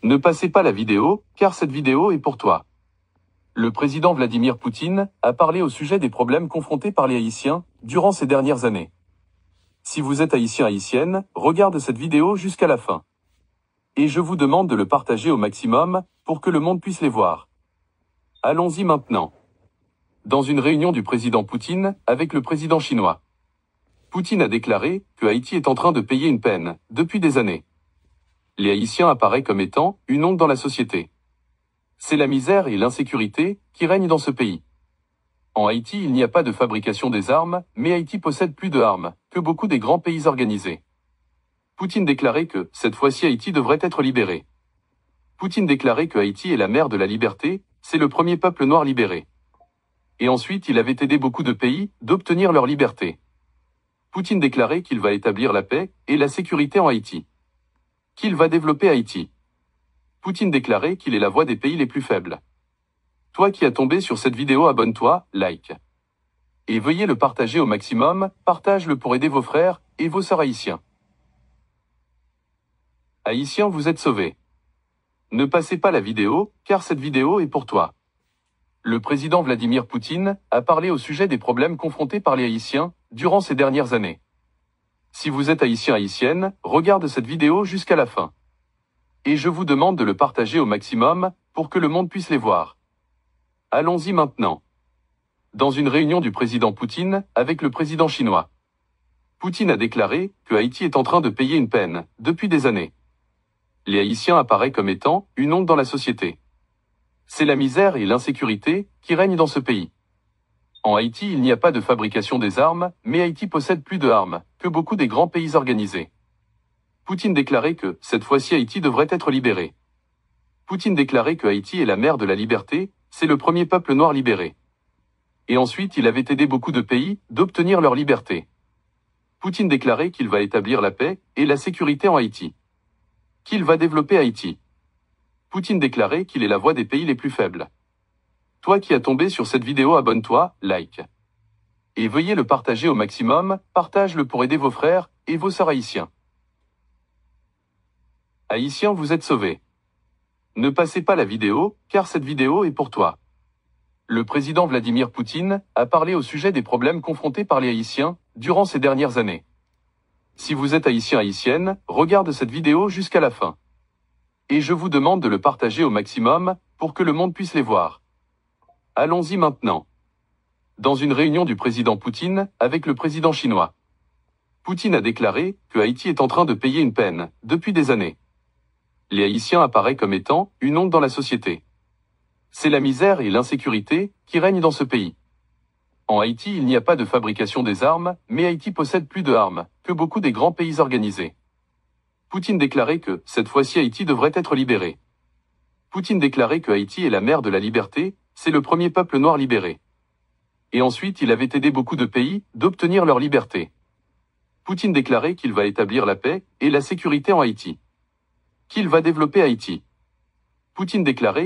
Ne passez pas la vidéo, car cette vidéo est pour toi. Le président Vladimir Poutine a parlé au sujet des problèmes confrontés par les Haïtiens durant ces dernières années. Si vous êtes haïtien-haïtienne, regarde cette vidéo jusqu'à la fin. Et je vous demande de le partager au maximum pour que le monde puisse les voir. Allons-y maintenant. Dans une réunion du président Poutine avec le président chinois, Poutine a déclaré que Haïti est en train de payer une peine depuis des années. Les Haïtiens apparaissent comme étant une honte dans la société. C'est la misère et l'insécurité qui règnent dans ce pays. En Haïti, il n'y a pas de fabrication des armes, mais Haïti possède plus de armes que beaucoup des grands pays organisés. Poutine déclarait que, cette fois-ci, Haïti devrait être libéré. Poutine déclarait que Haïti est la mère de la liberté, c'est le premier peuple noir libéré. Et ensuite, il avait aidé beaucoup de pays d'obtenir leur liberté. Poutine déclarait qu'il va établir la paix et la sécurité en Haïti. Qu'il va développer Haïti. Poutine déclarait qu'il est la voix des pays les plus faibles. Toi qui as tombé sur cette vidéo, abonne-toi, like. Et veuillez le partager au maximum, partage-le pour aider vos frères et vos sœurs haïtiens. Haïtiens, vous êtes sauvés. Ne passez pas la vidéo, car cette vidéo est pour toi. Le président Vladimir Poutine a parlé au sujet des problèmes confrontés par les Haïtiens durant ces dernières années. Si vous êtes haïtien-haïtienne, regarde cette vidéo jusqu'à la fin. Et je vous demande de le partager au maximum pour que le monde puisse les voir. Allons-y maintenant. Dans une réunion du président Poutine avec le président chinois, Poutine a déclaré que Haïti est en train de payer une peine depuis des années. Les Haïtiens apparaissent comme étant une honte dans la société. C'est la misère et l'insécurité qui règnent dans ce pays. En Haïti, il n'y a pas de fabrication des armes, mais Haïti possède plus de armes que beaucoup des grands pays organisés. Poutine déclarait que, cette fois-ci, Haïti devrait être libéré. Poutine déclarait que Haïti est la mère de la liberté, c'est le premier peuple noir libéré. Et ensuite, il avait aidé beaucoup de pays d'obtenir leur liberté. Poutine déclarait qu'il va établir la paix et la sécurité en Haïti. Qu'il va développer Haïti. Poutine déclarait qu'il est la voix des pays les plus faibles. Toi qui as tombé sur cette vidéo, abonne-toi, like. Et veuillez le partager au maximum, partage-le pour aider vos frères et vos sœurs haïtiens. Haïtiens, vous êtes sauvés. Ne passez pas la vidéo, car cette vidéo est pour toi. Le président Vladimir Poutine a parlé au sujet des problèmes confrontés par les Haïtiens durant ces dernières années. Si vous êtes haïtien-haïtienne, regarde cette vidéo jusqu'à la fin. Et je vous demande de le partager au maximum pour que le monde puisse les voir. Allons-y maintenant. Dans une réunion du président Poutine avec le président chinois, Poutine a déclaré que Haïti est en train de payer une peine depuis des années. Les Haïtiens apparaissent comme étant une honte dans la société. C'est la misère et l'insécurité qui règnent dans ce pays. En Haïti, il n'y a pas de fabrication des armes, mais Haïti possède plus de armes que beaucoup des grands pays organisés. Poutine déclarait que, cette fois-ci, Haïti devrait être libéré. Poutine déclarait que Haïti est la mère de la liberté, c'est le premier peuple noir libéré. Et ensuite, il avait aidé beaucoup de pays d'obtenir leur liberté. Poutine déclarait qu'il va établir la paix et la sécurité en Haïti. Qu'il va développer Haïti. Poutine déclarait